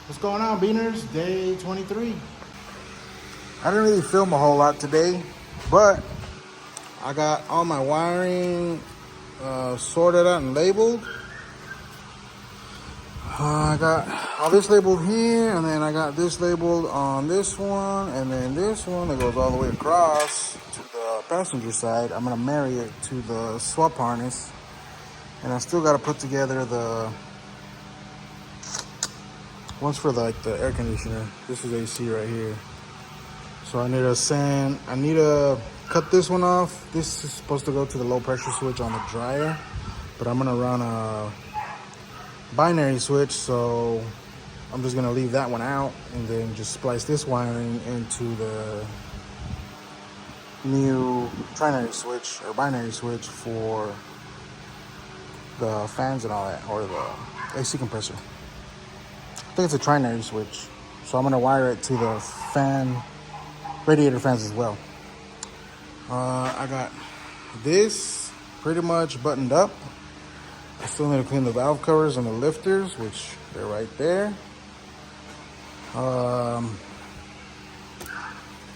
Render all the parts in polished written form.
What's going on, Beaners? Day 23. I didn't really film a whole lot today, but I got all my wiring sorted out and labeled. I got all this labeled here, and then I got this labeled on this one, and then this one that goes all the way across to the passenger side. I'm gonna marry it to the swap harness, and I still gotta put together the ones for the air conditioner. This is AC right here. So I need to cut this one off. This is supposed to go to the low pressure switch on the dryer, but I'm gonna run a binary switch, so I'm just gonna leave that one out and then just splice this wiring into the new trinary switch or binary switch for the fans and all that, or the AC compressor. I think it's a trinary switch, so I'm gonna wire it to the radiator fans as well. I got this pretty much buttoned up. I still need to clean the valve covers and the lifters, which they're right there. The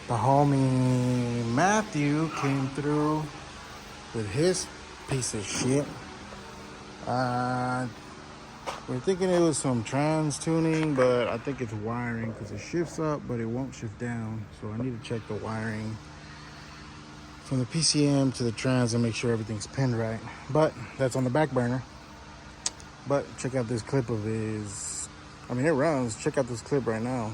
homie Matthew came through with his piece of shit. We're thinking it was some trans tuning, but I think it's wiring because it shifts up, but it won't shift down. So I need to check the wiring from the PCM to the trans and make sure everything's pinned right. But that's on the back burner. But check out this clip of his, it runs. Check out this clip right now.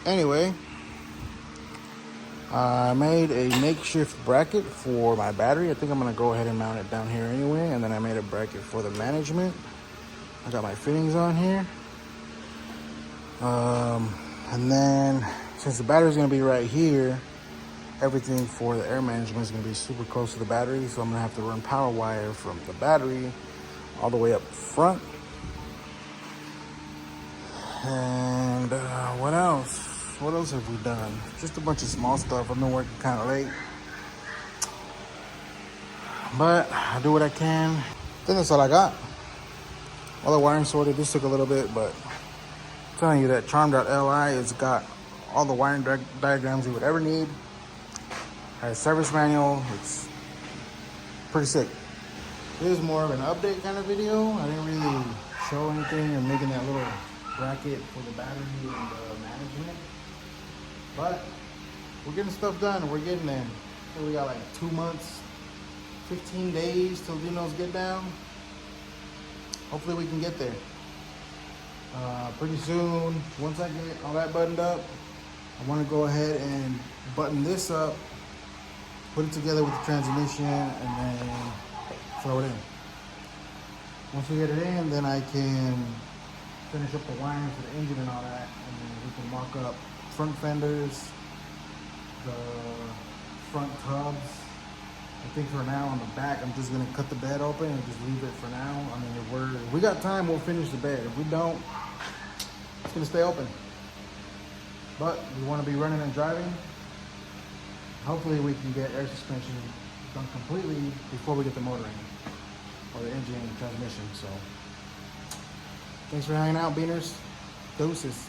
Anyway, I made a makeshift bracket for my battery. I think I'm going to go ahead and mount it down here anyway. And then I made a bracket for the management. I got my fittings on here. And then since the battery's going to be right here, everything for the air management is going to be super close to the battery. So I'm going to have to run power wire from the battery all the way up front. And what else? What else have we done? Just a bunch of small stuff. I've been working kind of late, but I do what I can. I think that's all I got. All the wiring sorted. This took a little bit, but I'm telling you that Charm.li has got all the wiring diagrams you would ever need. Has a service manual. It's pretty sick. This is more of an update kind of video. I didn't really show anything and making that little bracket for the battery and the management. But we're getting stuff done. We're getting there. So we got like 2 months, 15 days till Dino's get down. Hopefully we can get there. Pretty soon, once I get all that buttoned up, I want to go ahead and button this up, put it together with the transmission, and then throw it in. Once we get it in, then I can finish up the wiring for the engine and all that, and then we can mock up front fenders, the front tubs. I think for now on the back, I'm just gonna cut the bed open and just leave it for now. If we got time, we'll finish the bed. If we don't, it's gonna stay open. But we wanna be running and driving. Hopefully we can get air suspension done completely before we get the motor in, or the engine and transmission, so. Thanks for hanging out, Beaners. Deuces.